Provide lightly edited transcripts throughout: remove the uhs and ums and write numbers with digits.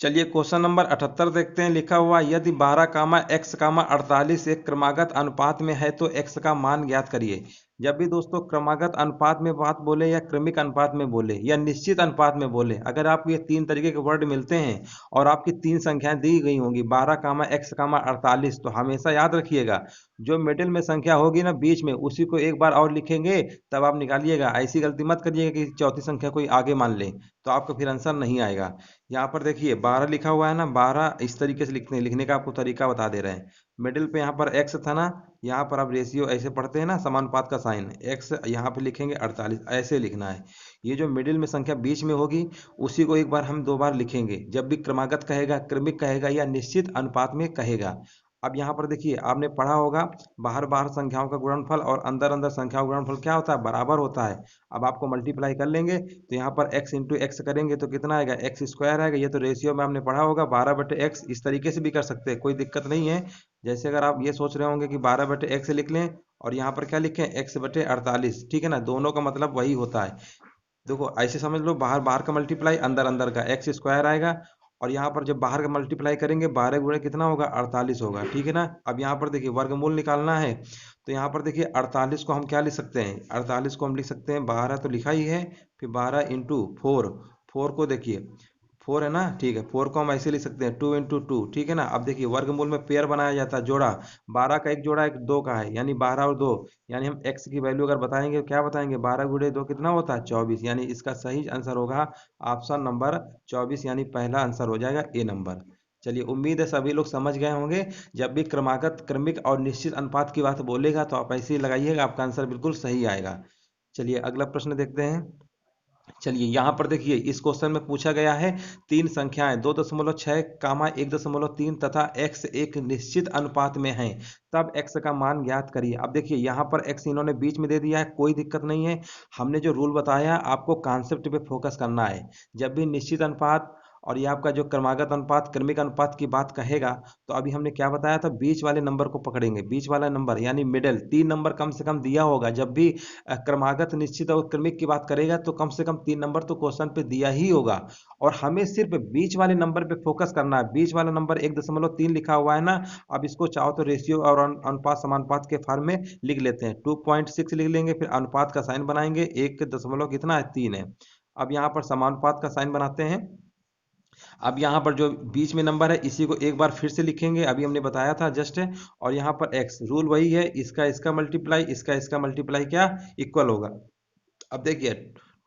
चलिए question number 78 देखते हैं। लिखा हुआ यदि 12, x, 48 एक क्रमागत अनुपात में है तो x का मान ज्ञात करिए। जब भी दोस्तों क्रमागत अनुपात में बात बोले या क्रमिक अनुपात में बोले या निश्चित अनुपात में बोले, अगर आपको ये तीन तरीके के वर्ड मिलते हैं और आपकी तीन संख्याएं दी गई होंगी 12, x, 48, तो हमेशा याद रखिएगा जो मिडिल में संख्या होगी ना बीच में, उसी को एक बार और लिखेंगे तब आप निकालिएगा। ऐसी गलती मत करिएगा कि चौथी संख्या कोई आगे मान ले, तो आपका फिर आंसर नहीं आएगा। यहाँ पर देखिए 12 लिखा हुआ है ना, 12 इस तरीके से लिखने का आपको तरीका बता दे रहे हैं। मिडिल पे यहाँ पर x था ना, यहाँ पर आप रेशियो ऐसे पढ़ते हैं ना, समानुपात का साइन x यहाँ पे लिखेंगे 48, ऐसे लिखना है। ये जो मिडिल में संख्या बीच में होगी उसी को एक बार हम दो बार लिखेंगे जब भी क्रमागत कहेगा, क्रमिक कहेगा या निश्चित अनुपात में कहेगा। अब यहाँ पर देखिए आपने पढ़ा होगा बाहर बाहर संख्याओं का गुणनफल और अंदर अंदर संख्याओं का गुणनफल क्या होता है, बराबर होता है। अब आपको मल्टीप्लाई कर लेंगे तो यहाँ पर x इंटू एक्स करेंगे तो कितना आएगा, एक्स स्क्वायर आएगा। ये तो रेशियो में आपने पढ़ा होगा 12/x, इस तरीके से भी कर सकते हैं, कोई दिक्कत नहीं है। जैसे अगर आप ये सोच रहे होंगे कि 12/x लिख लें और यहाँ पर क्या लिखें, x/48, ठीक है ना, दोनों का मतलब वही होता है। देखो ऐसे समझ लो, बाहर बाहर का मल्टीप्लाई अंदर अंदर का एक्स स्क्वायर आएगा, और यहाँ पर जब बाहर का मल्टीप्लाई करेंगे 12 गुणे कितना होगा, 48 होगा, ठीक है ना। अब यहाँ पर देखिए वर्गमूल निकालना है, तो यहाँ पर देखिए 48 को हम क्या लिख सकते हैं, 48 को हम लिख सकते हैं, 12 तो लिखा ही है, फिर 12 इंटू फोर, फोर को देखिए 4 है ना, ठीक है, 4 को हम ऐसे लिख सकते हैं 2 इंटू टू, ठीक है ना। अब देखिए वर्गमूल में पेयर बनाया जाता है, जोड़ा, 12 का एक जोड़ा एक 2 का है, यानी 12 और 2, यानी हम x की वैल्यू अगर बताएंगे तो क्या बताएंगे, 12 गुणे 2 कितना होता है, 24, यानी इसका सही आंसर होगा ऑप्शन नंबर 24, यानी पहला आंसर हो जाएगा ए नंबर। चलिए उम्मीद है सभी लोग समझ गए होंगे। जब भी क्रमागत, क्रमिक और निश्चित अनुपात की बात बोलेगा तो आप ऐसे ही लगाइएगा, आपका आंसर बिल्कुल सही आएगा। चलिए अगला प्रश्न देखते हैं। चलिए यहाँ पर देखिए इस क्वेश्चन में पूछा गया है तीन संख्याएं 2.6, 1.3 तथा x एक निश्चित अनुपात में हैं, तब x का मान ज्ञात करिए। अब देखिए यहाँ पर x इन्होंने बीच में दे दिया है, कोई दिक्कत नहीं है। हमने जो रूल बताया आपको कॉन्सेप्ट पे फोकस करना है। जब भी निश्चित अनुपात और ये आपका जो क्रमागत अनुपात, क्रमिक अनुपात की बात कहेगा, तो अभी हमने क्या बताया था, बीच वाले नंबर को पकड़ेंगे, बीच वाला नंबर यानी मिडिल, 3 नंबर कम से कम दिया होगा। जब भी क्रमागत, निश्चित और क्रमिक की बात करेगा तो कम से कम 3 नंबर तो क्वेश्चन पे दिया ही होगा, और हमें सिर्फ बीच वाले नंबर पे फोकस करना है। बीच वाला नंबर 1.3 लिखा हुआ है ना, अब इसको चाहो तो रेशियो और अनुपात समानुपात के फॉर्म में लिख लेते हैं, 2.6 लिख लेंगे, फिर अनुपात का साइन बनाएंगे, 1 कितना है, 3 है। अब यहाँ पर समानुपात का साइन बनाते हैं। अब यहाँ पर जो बीच में नंबर है इसी को एक बार फिर से लिखेंगे, अभी हमने बताया था जस्ट, और यहाँ पर x रूल वही है, इसका इसका मल्टीप्लाई, इसका इसका मल्टीप्लाई क्या इक्वल होगा। अब देखिए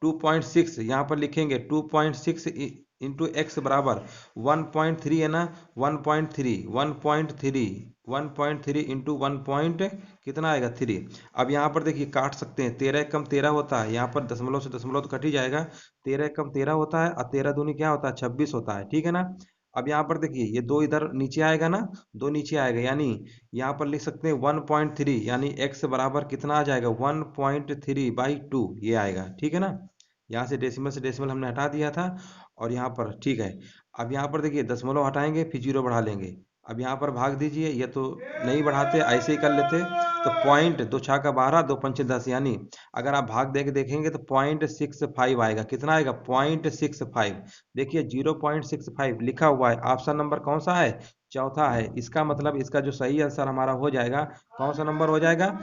2.6 यहाँ पर लिखेंगे, 2.6 इंटू एक्स बराबर 1.3 है ना, 1.3 इंटू 1 पॉइंट कितना आएगा, 3। अब यहाँ पर देखिए काट सकते हैं, 13 एकम 13 होता है, यहाँ पर दशमलव से दशमलव तो कट ही जाएगा, 13 एकम 13 होता है और 13 दूनी क्या होता है, 26 होता है, ठीक है ना। अब यहाँ पर देखिए ये दो इधर नीचे आएगा ना, दो नीचे आएगा, यानी यहाँ पर लिख सकते हैं 1.3, यानी x बराबर कितना आ जाएगा, 1.3/2 ये आएगा, ठीक है ना। यहाँ से डेसिमल हमने हटा दिया था, और यहाँ पर ठीक है। अब यहाँ पर देखिए दशमलव हटाएंगे फिर जीरो बढ़ा लेंगे। अब यहाँ पर भाग दीजिए, ये तो नहीं बढ़ाते, ऐसे ही कर लेते। तो पॉइंट, 2×6 = 12, 2×5 = 10, यानी अगर आप भाग दे के देखेंगे तो 0.65 आएगा, कितना आएगा, 0.65। देखिए 0.65 लिखा हुआ है, ऑप्शन नंबर कौन सा है, चौथा है। इसका मतलब इसका जो सही आंसर हमारा हो जाएगा, कौन सा नंबर हो जाएगा,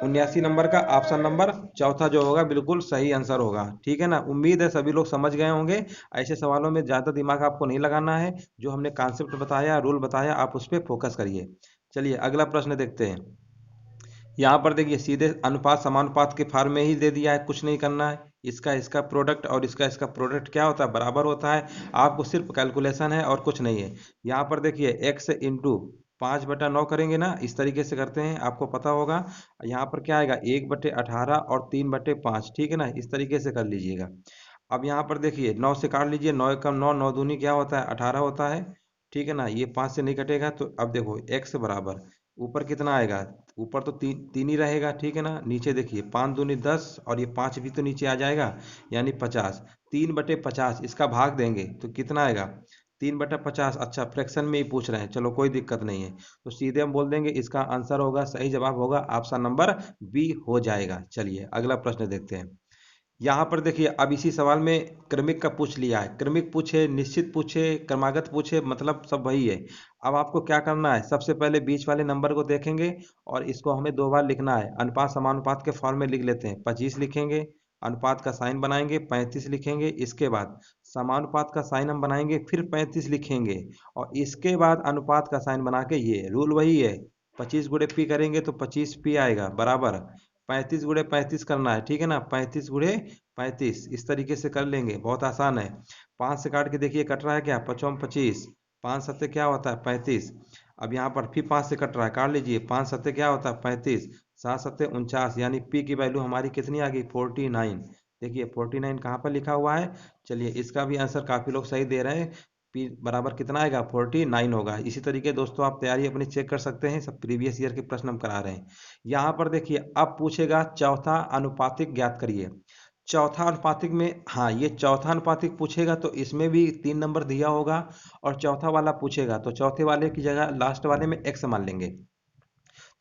79 नंबर का ऑप्शन नंबर चौथा जो होगा बिल्कुल सही आंसर होगा, ठीक है ना। उम्मीद है सभी लोग समझ गए होंगे। ऐसे सवालों में ज़्यादा दिमाग आपको नहीं लगाना है, जो हमने कॉन्सेप्ट बताया, रूल बताया, आप उस पर फोकस करिए। चलिए अगला प्रश्न देखते हैं। यहाँ पर देखिए सीधे अनुपात समानुपात के फॉर्म में ही दे दिया है, कुछ नहीं करना है। इसका इसका प्रोडक्ट और इसका इसका प्रोडक्ट क्या होता है, बराबर होता है। आपको सिर्फ कैलकुलेशन है और कुछ नहीं है। यहाँ पर देखिए x इंटू 5/9 करेंगे ना, इस तरीके से करते हैं, आपको पता होगा। यहाँ पर क्या आएगा, 1/18 और 3/5, ठीक है ना, इस तरीके से कर लीजिएगा। अब यहाँ पर देखिए 9 से काट लीजिए, 9 एकम 9, 9 दूनी क्या होता है, 18 होता है, ठीक है ना। ये 5 से नहीं कटेगा, तो अब देखो x बराबर ऊपर कितना आएगा, ऊपर तो तीन तीन ही रहेगा, ठीक है ना। नीचे देखिए 5 दूनी 10, और ये 5 भी तो नीचे आ जाएगा, यानी 50, 3/50 इसका भाग देंगे तो कितना आएगा, 3/50। अच्छा फ्रैक्शन में ही पूछ रहे हैं, चलो कोई दिक्कत नहीं है, तो सीधे हम बोल देंगे इसका आंसर होगा, सही जवाब होगा ऑप्शन नंबर बी हो जाएगा। चलिए अगला प्रश्न देखते हैं। यहाँ पर देखिए, अब इसी सवाल में क्रमिक का पूछ लिया है। क्रमिक पूछे, निश्चित पूछे, क्रमागत पूछे, मतलब सब वही है। अब आपको क्या करना है, सबसे पहले बीच वाले नंबर को देखेंगे और इसको हमें दो बार लिखना है। अनुपात समानुपात के फॉर्म में लिख लेते हैं। 25 लिखेंगे, अनुपात का साइन बनाएंगे, 35 लिखेंगे। इसके बाद समानुपात का साइन हम बनाएंगे, फिर 35 लिखेंगे, और इसके बाद अनुपात का साइन बना के, ये रूल वही है। 25 गुणे पी करेंगे तो 25 पी आएगा, बराबर 35 गुणे 35 करना है, ठीक है ना। 35 गुणे 35 इस तरीके से कर लेंगे, बहुत आसान है। 5 से काट के देखिए, कट रहा है क्या, 5 25, 5 सत्ते क्या होता है 35। अब यहाँ पर फिर 5 से कट रहा है, काट लीजिए, 5 सत्ते क्या होता है 35, 7 सत्ते 49, यानी पी की वैल्यू हमारी कितनी आ गई 49। देखिए 49 कहाँ पर लिखा हुआ है। चलिए इसका भी आंसर काफी लोग सही दे रहे हैं। पी बराबर कितना आएगा 49 होगा। इसी तरीके दोस्तों आप तैयारी अपनी चेक कर सकते हैं, सब प्रीवियस ईयर के प्रश्न हम करा रहे हैं। यहाँ पर देखिए, अब पूछेगा चौथा अनुपातिक ज्ञात करिए। चौथा अनुपातिक में, हाँ, ये चौथा अनुपातिक पूछेगा तो इसमें भी 3 नंबर दिया होगा, और चौथा वाला पूछेगा तो चौथे वाले की जगह लास्ट वाले में एक्स मान लेंगे।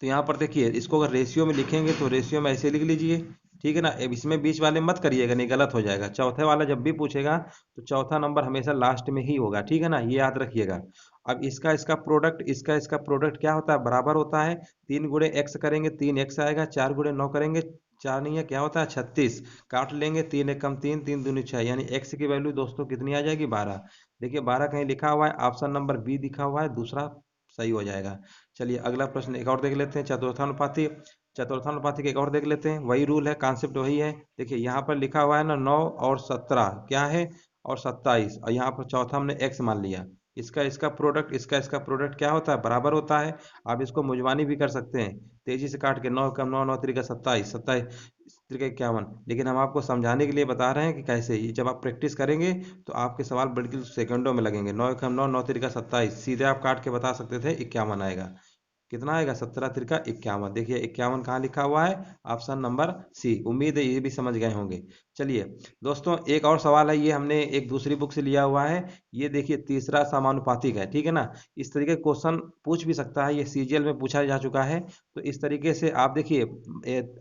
तो यहाँ पर देखिए, इसको अगर रेशियो में लिखेंगे तो रेशियो में ऐसे लिख लीजिए, ठीक है ना। अब इसमें बीच वाले मत करिएगा, नहीं गलत हो जाएगा। चौथे वाला जब भी पूछेगा तो चौथा नंबर हमेशा लास्ट में ही होगा, ठीक है ना, ये याद रखिएगा। अब इसका इसका प्रोडक्ट, इसका इसका प्रोडक्ट क्या होता है, बराबर होता है। 3 गुणे एक्स करेंगे 3 एक्स आएगा, 4 गुणे 9 करेंगे, 4 नहीं है क्या होता है 36। काट लेंगे, 3 1 कम 3, 3 दूनी 6, यानी एक्स की वैल्यू दोस्तों कितनी आ जाएगी 12। देखिए 12 कहीं लिखा हुआ है, ऑप्शन नंबर बी लिखा हुआ है, दूसरा सही हो जाएगा। चलिए अगला प्रश्न एक और देख लेते हैं, चतुर्थानुपाती। चतुर्थानुपाती का एक और देख लेते हैं, वही रूल है, कॉन्सेप्ट वही है। देखिए यहाँ पर लिखा हुआ है ना 9 और 17 क्या है, और 27, और यहाँ पर चौथा हमने एक्स मान लिया। इसका इसका प्रोडक्ट, इसका इसका प्रोडक्ट क्या होता है, बराबर होता है। आप इसको मुजवानी भी कर सकते हैं, तेजी से काट के, 9 कम 9, 9 तिरिका 27, 27 तिरिका 51। लेकिन हम आपको समझाने के लिए बता रहे हैं कि कैसे, ये जब आप प्रैक्टिस करेंगे तो आपके सवाल बिल्कुल सेकंडों में लगेंगे। 9 कम 9, 9 तिरिका 27, सीधे आप काट के बता सकते थे 51 आएगा। कितना आएगा 17 तिरका 51। देखिए 51 कहाँ लिखा हुआ है, ऑप्शन नंबर सी। उम्मीद है ये भी समझ गए होंगे। चलिए दोस्तों, एक और सवाल है, ये हमने एक दूसरी बुक से लिया हुआ है। ये देखिए तीसरा समानुपातिक है, ठीक है ना। इस तरीके क्वेश्चन पूछ भी सकता है, ये सीजीएल में पूछा जा चुका है। तो इस तरीके से आप देखिए,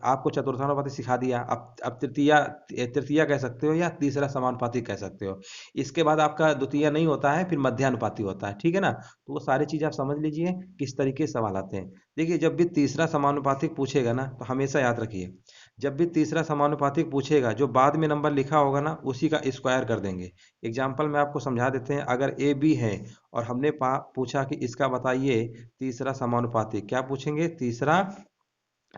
आपको चतुर्थानुपाती सिखा दिया, अब तृतीया, तृतीया कह सकते हो या तीसरा समानुपातिक कह सकते हो। इसके बाद आपका द्वितीय नहीं होता है, फिर मध्यानुपाती होता है, ठीक है ना। तो वो सारी चीज़ आप समझ लीजिए किस तरीके से सवाल आते हैं। देखिए जब भी तीसरा समानुपातिक पूछेगा ना, तो हमेशा याद रखिए, जब भी तीसरा समानुपातिक पूछेगा, जो बाद में नंबर लिखा होगा ना उसी का स्क्वायर कर देंगे। एग्जाम्पल में आपको समझा देते हैं, अगर ए बी है और हमने पूछा कि इसका बताइए तीसरा समानुपातिक, क्या पूछेंगे, तीसरा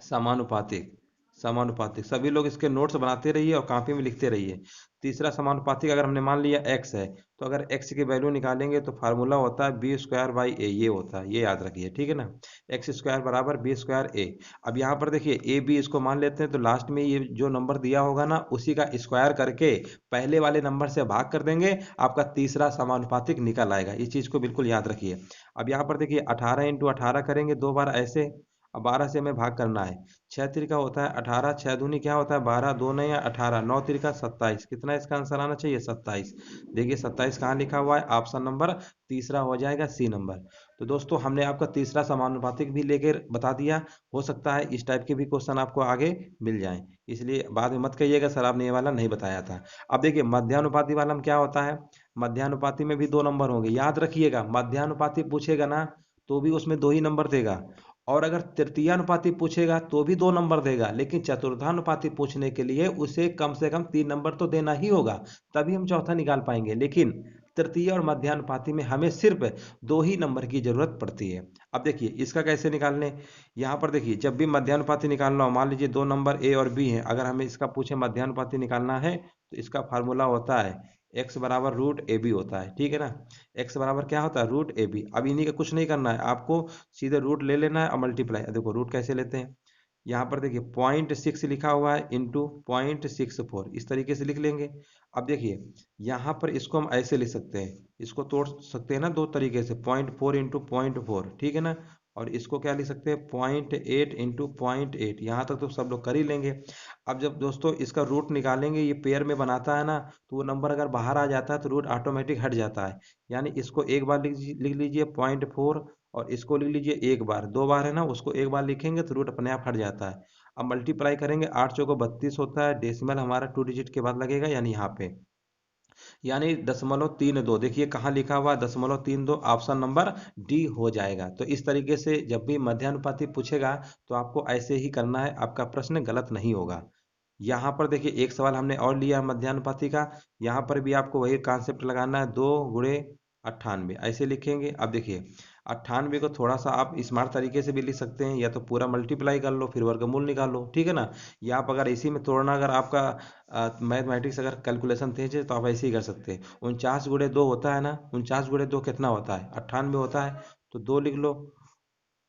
समानुपातिक। समानुपातिक सभी लोग इसके नोट्स बनाते रहिए और कॉपी में लिखते रहिए। तीसरा समानुपातिक अगर हमने मान लिया एक्स है, तो अगर एक्स की वैल्यू निकालेंगे तो फार्मूला होता है बी स्क्वायर बाई ए, ये होता है, ये याद रखिए, ठीक है ना। एक्स स्क्वायर बराबर बी स्क्वायर ए। अब यहाँ पर देखिए ए बी इसको मान लेते हैं, तो लास्ट में ये जो नंबर दिया होगा ना उसी का स्क्वायर करके पहले वाले नंबर से भाग कर देंगे, आपका तीसरा समानुपातिक निकल आएगा। इस चीज़ को बिल्कुल याद रखिए। अब यहाँ पर देखिए 18 × 18 करेंगे 2 बार ऐसे, अब 12 से हमें भाग करना है। 6 तिरका होता है 18, 6 दूनी क्या होता है 12, 2 9 18, 9 तिरका 27, कितना इसका आंसर आना चाहिए 27। देखिए 27 कहाँ लिखा हुआ है, ऑप्शन नंबर तीसरा हो जाएगा, सी नंबर। तो दोस्तों हमने आपका तीसरा समानुपातिक भी लेकर बता दिया। हो सकता है इस टाइप के भी क्वेश्चन आपको आगे मिल जाएं, इसलिए बाद में मत कहिएगा सर आपने ये वाला नहीं बताया था। अब देखिए मध्यानुपाती वाला में क्या होता है, मध्यानुपाती में भी 2 नंबर होंगे, याद रखिएगा। मध्यानुपाती पूछेगा ना तो भी उसमें 2 ही नंबर देगा, और अगर तृतीयानुपाती पूछेगा तो भी 2 नंबर देगा, लेकिन चतुर्थानुपाती पूछने के लिए उसे कम से कम 3 नंबर तो देना ही होगा, तभी हम चौथा निकाल पाएंगे। लेकिन तृतीय और मध्यानुपाती में हमें सिर्फ 2 ही नंबर की जरूरत पड़ती है। अब देखिए इसका कैसे निकालने, यहाँ पर देखिए जब भी मध्यानुपाती निकालना हो, मान लीजिए 2 नंबर ए और बी हैं, अगर हमें इसका पूछे मध्यानुपाती निकालना है तो इसका फार्मूला होता है एक्स बराबर रूट ए बी होता है, ठीक है ना। एक्स बराबर क्या होता है, रूट ए बी। अब इन्हीं का कुछ नहीं करना है आपको, सीधे रूट ले लेना है और मल्टीप्लाई। देखो रूट कैसे लेते हैं, यहाँ पर देखिए 0.6 लिखा हुआ है इंटू 0.64, इस तरीके से लिख लेंगे। अब देखिए यहाँ पर इसको हम ऐसे लिख सकते हैं, इसको तोड़ सकते हैं ना 2 तरीके से, 0.4 इंटू 0.4, ठीक है ना। और इसको क्या लिख सकते हैं 0.8 इंटू 0.8, यहाँ तक तो सब लोग कर ही लेंगे। अब जब दोस्तों इसका रूट निकालेंगे, ये पेयर में बनाता है ना, तो वो नंबर अगर बाहर आ जाता है तो रूट ऑटोमेटिक हट जाता है। यानी इसको एक बार लिख लीजिए 0.4, और इसको लिख लीजिए एक बार, 2 बार है ना, उसको एक बार लिखेंगे तो रूट अपने आप हट जाता है। अब मल्टीप्लाई करेंगे, 8 चौको 32 होता है, डेसिमल हमारा 2 डिजिट के बाद लगेगा, यानी यहाँ पे, यानी 0.32। देखिए कहाँ लिखा हुआ है 0.32, ऑप्शन नंबर डी हो जाएगा। तो इस तरीके से जब भी मध्यानुपाती पूछेगा तो आपको ऐसे ही करना है, आपका प्रश्न गलत नहीं होगा। यहाँ पर देखिए एक सवाल हमने और लिया मध्यानुपाती का, यहाँ पर भी आपको वही कॉन्सेप्ट लगाना है, 2 × 98 ऐसे लिखेंगे। अब देखिए 98 को थोड़ा सा आप स्मार्ट तरीके से भी लिख सकते हैं, या तो पूरा मल्टीप्लाई कर लो फिर वर्गमूल निकालो, ठीक है ना। या आप अगर इसी में तोड़ना, अगर आपका मैथमेटिक्स अगर कैलकुलेशन तेज है तो आप ऐसे ही कर सकते हैं। 49 × 2 होता है ना, 49 × 2 कितना होता है, 98 होता है, तो 2 लिख लो।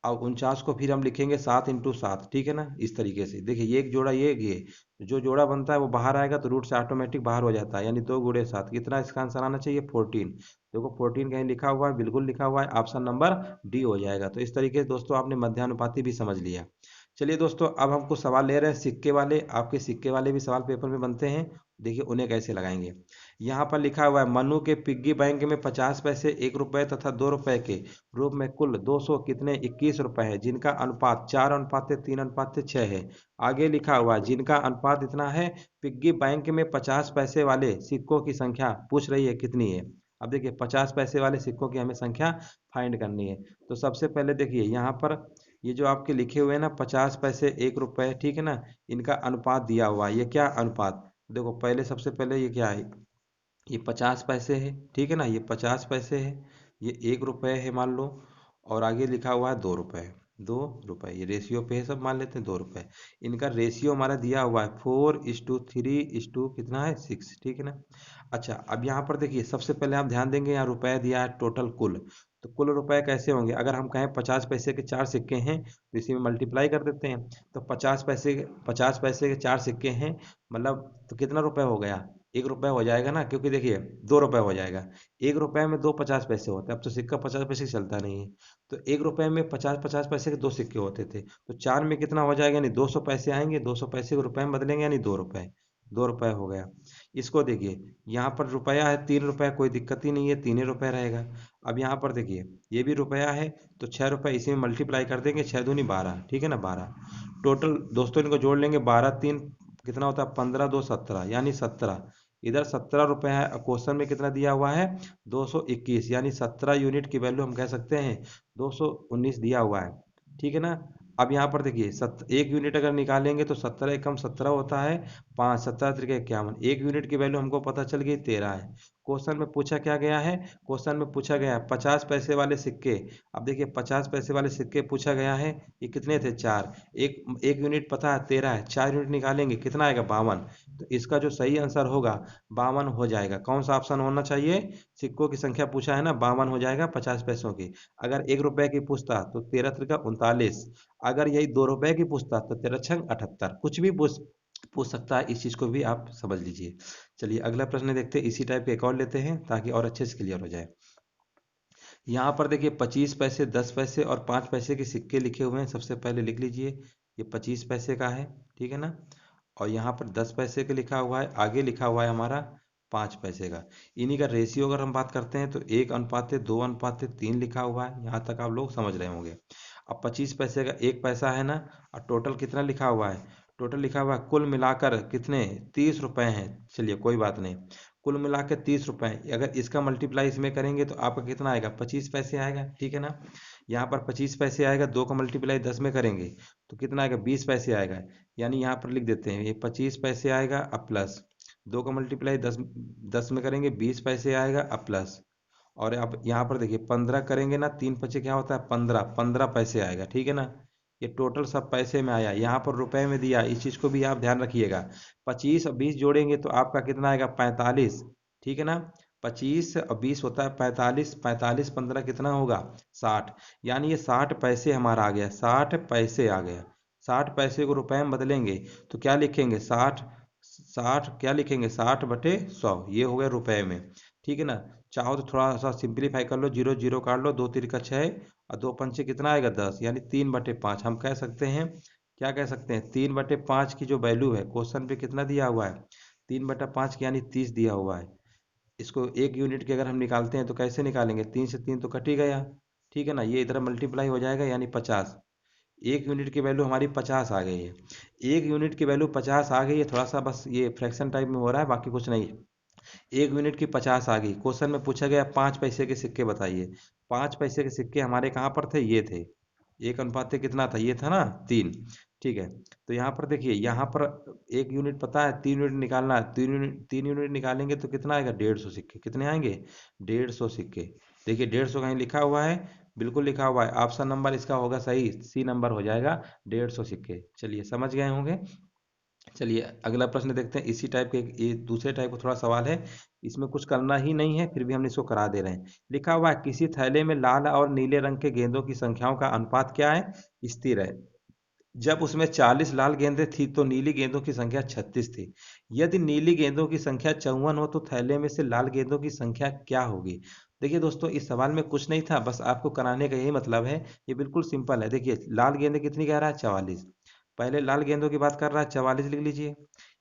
अब 49 को फिर हम लिखेंगे 7 × 7, ठीक है ना। इस तरीके से देखिए ये एक जोड़ा, ये एक ये, जो जोड़ा बनता है वो बाहर आएगा तो रूट से ऑटोमेटिक बाहर हो जाता है, यानी 2 × 7 कितना इसका आंसर आना चाहिए 14। देखो 14 कहीं लिखा हुआ है, बिल्कुल लिखा हुआ है, ऑप्शन नंबर डी हो जाएगा। तो इस तरीके से दोस्तों आपने मध्यानुपाती भी समझ लिया। चलिए दोस्तों अब हमको सवाल ले रहे हैं सिक्के वाले, आपके सिक्के वाले भी सवाल पेपर में बनते हैं, देखिए उन्हें कैसे लगाएंगे। यहाँ पर लिखा हुआ है मनु के पिग्गी बैंक में 50 पैसे, 1 रुपए तथा 2 रुपए के रूप में कुल 200 कितने 21 रुपए है, जिनका अनुपात 4:3:6 है। आगे लिखा हुआ है जिनका अनुपात इतना है, पिग्गी बैंक में 50 पैसे वाले सिक्कों की संख्या पूछ रही है कितनी है। अब देखिए 50 पैसे वाले सिक्कों की हमें संख्या फाइंड करनी है। तो सबसे पहले देखिए यहाँ पर ये जो आपके लिखे हुए हैं ना 50 पैसे 1 रुपए, ठीक है ना, इनका अनुपात दिया हुआ है, ये क्या अनुपात, देखो पहले सबसे पहले ये क्या है, ये 50 पैसे है, ठीक है ना, ये 50 पैसे है, ये 1 रुपए है मान लो, और आगे लिखा हुआ है 2 रुपए, 2 रुपए, ये रेशियो पे है, सब मान लेते हैं 2 रुपए। इनका रेशियो हमारा दिया हुआ है 4:3:, कितना है 6, ठीक है ना। अच्छा अब यहाँ पर देखिए सबसे पहले आप ध्यान देंगे, यहाँ रुपए दिया है टोटल कुल, तो कुल रुपए कैसे होंगे, अगर हम कहें 50 पैसे के 4 सिक्के हैं तो इसी में मल्टीप्लाई कर देते हैं। तो 50 पैसे के 4 सिक्के हैं, मतलब तो कितना रुपए हो गया, 1 रुपए हो जाएगा ना, क्योंकि देखिए 2 रुपए हो जाएगा, 1 रुपए में दो 50 पैसे होते हैं, अब तो सिक्का 50 पैसे से चलता नहीं है। तो 1 रुपए में 50 50 पैसे के 2 सिक्के होते थे, तो 4 में कितना हो जाएगा, यानी 200 पैसे आएंगे, 200 पैसे को रुपए में बदलेंगे, यानी 2 रुपए, 2 रुपए हो गया। इसको देखिए यहाँ पर रुपया है 3 रुपए, कोई दिक्कत ही नहीं है, 3 ही रुपए रहेगा। अब यहाँ पर देखिए ये भी रुपया है, तो 6 रुपए इसी में मल्टीप्लाई कर देंगे, 6 दूनी 12, ठीक है ना 12। टोटल दोस्तों इनको जोड़ लेंगे, 12×3 कितना होता है, 15×2 17, यानी 17। इधर 17 रुपए है, क्वेश्चन में कितना दिया हुआ है 221, यानी 17 यूनिट की वैल्यू हम कह सकते हैं 219 दिया हुआ है, ठीक है ना। अब यहाँ पर देखिए 1 यूनिट अगर निकालेंगे तो 17 × 17 होता है 5, 17×3=51, 1 यूनिट की वैल्यू हमको पता चल गई 13 है। क्वेश्चन में पूछा क्या गया है, क्वेश्चन में पूछा गया है 50 पैसे वाले सिक्के। अब देखिए 50 पैसे वाले सिक्के पूछा गया है, ये कितने थे 4, एक एक यूनिट पता है 13 है, 4 यूनिट निकालेंगे कितना आएगा 52। तो इसका जो सही आंसर होगा 52 हो जाएगा। कौन सा ऑप्शन होना चाहिए, सिक्कों की संख्या पूछा है ना, 52 हो जाएगा 50 पैसों की। अगर 1 रुपए की पूछता तो 13×3=39, अगर यही 2 रुपए की पूछता तो 13×6=78, कुछ भी पूछ सकता है, इस चीज को भी आप समझ लीजिए। चलिए अगला प्रश्न देखते हैं, इसी टाइप के एक और लेते हैं ताकि और अच्छे से क्लियर हो जाए। यहाँ पर देखिए 25 पैसे, 10 पैसे और 5 पैसे के सिक्के लिखे हुए हैं, सबसे पहले लिख लीजिए, ये 25 पैसे का है, ठीक है ना, और यहाँ पर 10 पैसे का लिखा हुआ है, आगे लिखा हुआ है हमारा 5 पैसे का। इन्हीं का रेशियो अगर हम बात करते हैं तो 1:2:3 लिखा हुआ है, यहाँ तक आप लोग समझ रहे होंगे। अब 25 पैसे का 1 पैसा है ना, और टोटल कितना लिखा हुआ है, टोटल लिखा हुआ है कुल मिलाकर कितने 30 रुपए हैं। चलिए कोई बात नहीं, कुल मिला के 30 रुपए, अगर इसका मल्टीप्लाई इसमें करेंगे तो आपका कितना आएगा 25 पैसे आएगा, ठीक है ना। यहाँ पर 25 पैसे आएगा, 2 का मल्टीप्लाई 10 में करेंगे तो कितना आएगा 20 पैसे आएगा, यानी यहाँ पर लिख देते हैं ये 25 पैसे आएगा अब प्लस 2 का मल्टीप्लाई 10 में करेंगे 20 पैसे आएगा अब प्लस, और अब यहाँ पर देखिए 15 करेंगे ना, 3×5 क्या होता है 15, 15 पैसे आएगा, ठीक है ना। ये टोटल सब पैसे में आया, यहाँ पर रुपए में दिया, इस चीज को भी आप ध्यान रखिएगा। 25 और 20 जोड़ेंगे तो आपका कितना आएगा 45, ठीक है ना। 25 और 20 होता है 45, 45 15 कितना होगा 60, यानी ये 60 पैसे हमारा आ गया, 60 पैसे आ गया। 60 पैसे को रुपए में बदलेंगे तो क्या लिखेंगे 60, 60 क्या लिखेंगे 60/100, ये हो गया रुपए में, ठीक है ना। चाहो तो थोड़ा सा सिंप्लीफाई कर लो, जीरो जीरो काट लो, 2×3=6 और 2×5 कितना आएगा 10, यानी 3/5 हम कह सकते हैं, क्या कह सकते हैं 3/5 की जो वैल्यू है क्वेश्चन पे कितना दिया हुआ है 3/5 की, यानी 30 दिया हुआ है। इसको 1 यूनिट के अगर हम निकालते हैं तो कैसे निकालेंगे, 3 से 3 तो कट ही गया, ठीक है ना, ये इधर मल्टीप्लाई हो जाएगा यानी 50। एक यूनिट की वैल्यू हमारी 50 आ गई है। एक यूनिट की वैल्यू 50 आ गई है, थोड़ा सा बस ये फ्रैक्शन टाइप में हो रहा है, बाकी कुछ नहीं है। एक यूनिट की 50 आ गई। क्वेश्चन में पूछा गया 5 पैसे के सिक्के बताइए। 5 पैसे के सिक्के हमारे कहाँ पर थे, ये थे। एक अनुपात कितना था, ये था ना 3। ठीक है, तो यहाँ पर देखिए, यहाँ पर एक यूनिट पता है, 3 यूनिट निकालना है। 3 यूनिट निकालेंगे तो कितना आएगा, 150 सिक्के। कितने आएंगे, 150 सिक्के। देखिए 150 कहीं लिखा हुआ है, बिल्कुल लिखा हुआ है। ऑप्शन नंबर इसका होगा सही, सी नंबर हो जाएगा, 150 सिक्के। चलिए समझ गए होंगे। चलिए अगला प्रश्न देखते हैं। इसी टाइप के ये दूसरे टाइप का थोड़ा सवाल है, इसमें कुछ करना ही नहीं है, फिर भी हम इसको करा दे रहे हैं। लिखा हुआ है किसी थैले में लाल और नीले रंग के गेंदों की संख्याओं का अनुपात क्या है, स्थिर है। जब उसमें 40 लाल गेंदें थी तो नीली गेंदों की संख्या 36 थी। यदि नीली गेंदों की संख्या 54 हो तो थैले में से लाल गेंदों की संख्या क्या होगी। देखिए दोस्तों, इस सवाल में कुछ नहीं था, बस आपको कराने का यही मतलब है। ये बिल्कुल सिंपल है। देखिए लाल गेंदें कितनी कह रहा है, 44। पहले लाल गेंदों की बात कर रहा है, 44 लिख लीजिए।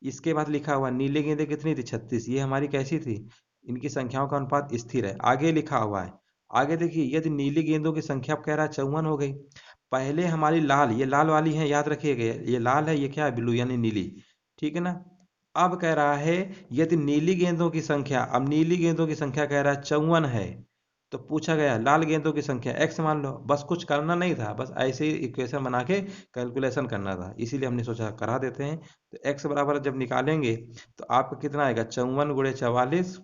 इसके बाद लिखा हुआ नीली गेंदें कितनी थी, 36। ये हमारी कैसी थी, इनकी संख्याओं का अनुपात स्थिर है। आगे लिखा हुआ है, आगे देखिए, यदि नीली गेंदों की संख्या कह रहा है 54 हो गई। पहले हमारी लाल, ये लाल वाली है, याद रखिएगा, ये लाल है, ये क्या है, ब्लू यानी नीली। ठीक है ना। अब कह रहा है यदि नीली गेंदों की संख्या, अब नीली गेंदों की संख्या कह रहा है 54 है, तो पूछा गया लाल गेंदों की संख्या एक्स मान लो। बस कुछ करना नहीं था, बस ऐसे ही इक्वेशन बना के कैलकुलेशन करना था, इसीलिए हमने सोचा करा देते हैं। तो एक्स बराबर जब निकालेंगे तो आपका कितना आएगा, 54 × 44,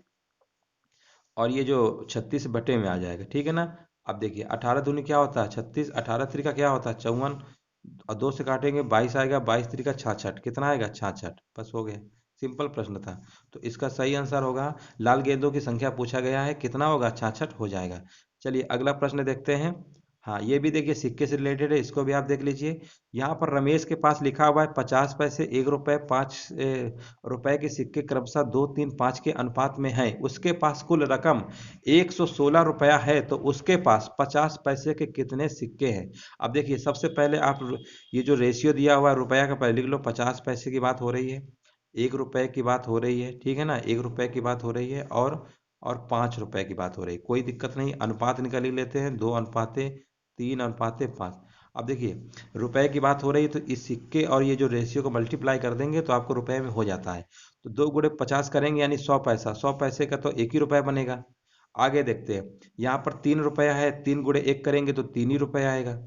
और ये जो 36 बटे में आ जाएगा। ठीक है ना। अब देखिए 18 दूनी क्या होता है, 36। 18 3 का क्या होता है, 54। और 2 से काटेंगे 22 आएगा, 22 3 का 66। कितना आएगा, 66। बस हो गया, सिंपल प्रश्न था। तो इसका सही आंसर होगा, लाल गेंदों की संख्या पूछा गया है, कितना होगा, 66 हो जाएगा। चलिए अगला प्रश्न देखते हैं। हाँ ये भी देखिए सिक्के से रिलेटेड है, इसको भी आप देख लीजिए। यहाँ पर रमेश के पास लिखा हुआ है 50 पैसे, 1 रुपए, 5 रुपए के सिक्के क्रमशः 2, 3, 5 के अनुपात में हैं। उसके पास कुल रकम 116 रुपया है, तो उसके पास 50 पैसे के कितने सिक्के हैं। अब देखिए सबसे पहले आप ये जो रेशियो दिया हुआ है रुपया का, पहले लिख लो। 50 पैसे की बात हो रही है, 1 रुपए की बात हो रही है, ठीक है ना, 1 रुपए की बात हो रही है, और 5 रुपए की बात हो रही है। कोई दिक्कत नहीं, अनुपात निकाल ही लेते हैं, 2:3:5। अब देखिए रुपए की बात हो रही है, तो इस सिक्के और ये जो रेशियो को मल्टीप्लाई कर देंगे तो आपको रुपए में हो जाता है। तो 2 × 50 करेंगे यानी 100 पैसा। 100 पैसे का तो 1 ही रुपया बनेगा। आगे देखते हैं, यहाँ पर 3 रुपया है, 3 × 1 करेंगे तो 3 ही रुपये आएगा।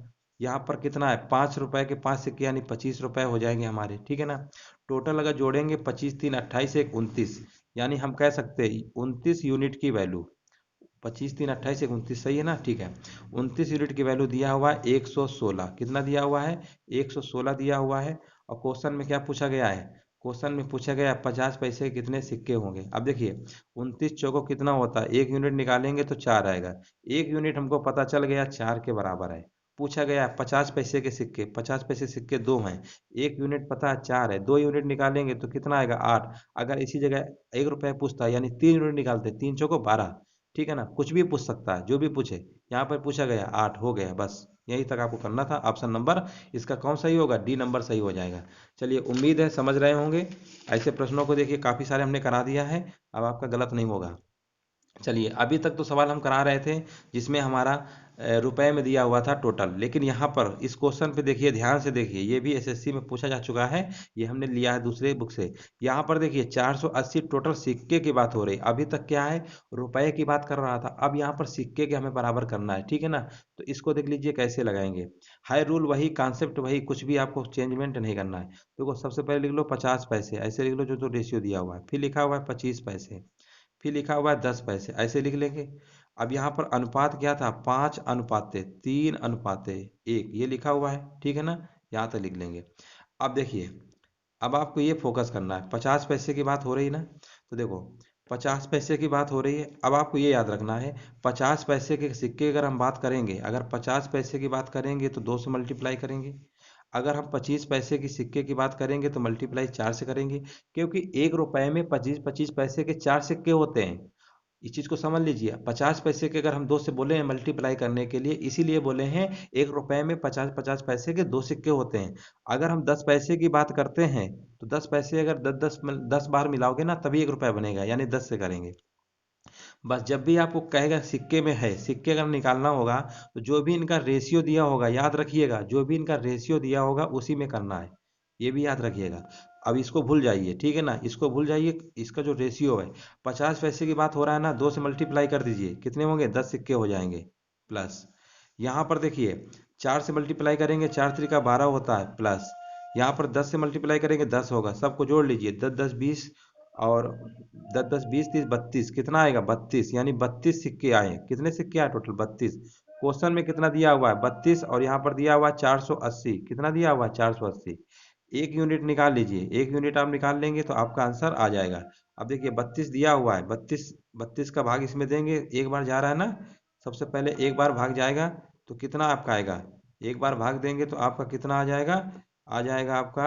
यहाँ पर कितना है, 5 रुपए के 5 सिक्के यानी 25 रुपए हो जाएंगे हमारे। ठीक है ना। टोटल अगर जोड़ेंगे 25 3 28 1 29, यानी हम कह सकते हैं 29 यूनिट की वैल्यू। 25 3 28 1 29, सही है ना। ठीक है, 29 यूनिट की वैल्यू दिया हुआ है 116। कितना दिया हुआ है, 116 दिया हुआ है। और क्वेश्चन में क्या पूछा गया है, क्वेश्चन में पूछा गया 50 पैसे के कितने सिक्के होंगे। अब देखिए 29 चौको कितना होता है, 1 यूनिट निकालेंगे तो 4 आएगा। 1 यूनिट हमको पता चल गया 4 के बराबर है। पूछा गया 50 पैसे के सिक्के, 50 पैसे सिक्के दो हैं, 1 यूनिट पता है 4 है, 2 यूनिट निकालेंगे तो कितना आएगा, 8। अगर इसी जगह 1 रुपया पूछता है यानी 3 यूनिट निकालते, 3 चौको 12। ठीक है ना, कुछ भी पूछ सकता है, जो भी पूछे। यहाँ पर पूछा गया 8 हो गया, बस यही तक आपको करना था। ऑप्शन नंबर इसका कौन सही होगा, डी नंबर सही हो जाएगा। चलिए उम्मीद है समझ रहे होंगे। ऐसे प्रश्नों को देखिए काफ़ी सारे हमने करा दिया है, अब आपका गलत नहीं होगा। चलिए अभी तक तो सवाल हम करा रहे थे जिसमें हमारा रुपए में दिया हुआ था टोटल, लेकिन यहाँ पर इस क्वेश्चन पे देखिए, ध्यान से देखिए, ये भी एसएससी में पूछा जा चुका है। ये हमने लिया है दूसरे बुक से। यहाँ पर देखिए 480 टोटल सिक्के की बात हो रही। अभी तक क्या है, रुपए की बात कर रहा था, अब यहाँ पर सिक्के के हमें बराबर करना है। ठीक है ना। तो इसको देख लीजिए कैसे लगाएंगे। हाई रूल वही, कॉन्सेप्ट वही, कुछ भी आपको चेंजमेंट नहीं करना है। देखो सबसे पहले लिख लो 50 पैसे, ऐसे लिख लो जो जो रेशियो दिया हुआ है। फिर लिखा हुआ है 25 पैसे, फिर लिखा हुआ है 10 पैसे, ऐसे लिख लेंगे। अब यहाँ पर अनुपात क्या था, 5:3:1, ये लिखा हुआ है। ठीक है ना, यहाँ तक लिख लेंगे। अब देखिए, अब आपको ये फोकस करना है, 50 पैसे की बात हो रही ना, तो देखो 50 पैसे की बात हो रही है। अब आपको ये याद रखना है, 50 पैसे के सिक्के अगर हम बात करेंगे, अगर 50 पैसे की बात करेंगे तो 2 से मल्टीप्लाई करेंगे। अगर हम 25 पैसे की सिक्के की बात करेंगे तो मल्टीप्लाई 4 से करेंगे, क्योंकि 1 रुपए में 25 25 पैसे के 4 सिक्के होते हैं। इस चीज को समझ लीजिए। 50 पैसे के अगर हम 2 से बोले हैं मल्टीप्लाई करने के लिए, इसीलिए बोले हैं 1 रुपए में 50 50 पैसे के 2 सिक्के होते हैं। अगर हम 10 पैसे की बात करते हैं तो 10 पैसे अगर 10 10 10 बार मिलाओगे ना तभी 1 रुपया बनेगा, यानी 10 से करेंगे। बस जब भी आपको कहेगा सिक्के में है, सिक्के अगर निकालना होगा तो जो भी इनका रेशियो दिया होगा, याद रखिएगा, जो भी इनका रेशियो दिया होगा उसी में करना है, ये भी याद रखिएगा। अब इसको भूल जाइए, ठीक है ना, इसको भूल जाइए। इसका जो रेशियो है, 50 पैसे की बात हो रहा है ना, 2 से मल्टीप्लाई कर दीजिए, कितने होंगे, 10 सिक्के हो जाएंगे। प्लस यहाँ पर देखिए, 4 से मल्टीप्लाई करेंगे, 4 त्रिका 12 होता है, प्लस यहाँ पर 10 से मल्टीप्लाई करेंगे, 10 होगा, सबको जोड़ लीजिए, 10 10 20, और 10 10 20 30 32, कितना आएगा, 32, यानी 32 सिक्के आए। कितने सिक्के आए टोटल, 32। क्वेश्चन में कितना दिया हुआ है, 32, और यहाँ पर दिया हुआ है 480। कितना दिया हुआ है, 480। एक यूनिट निकाल लीजिए, एक यूनिट आप निकाल लेंगे तो आपका आंसर आ जाएगा। अब देखिए 32 दिया हुआ है, 32, 32 का भाग इसमें देंगे, एक बार जा रहा है ना, सबसे पहले एक बार भाग जाएगा तो कितना आपका आएगा, एक बार भाग देंगे तो आपका कितना आ जाएगा आपका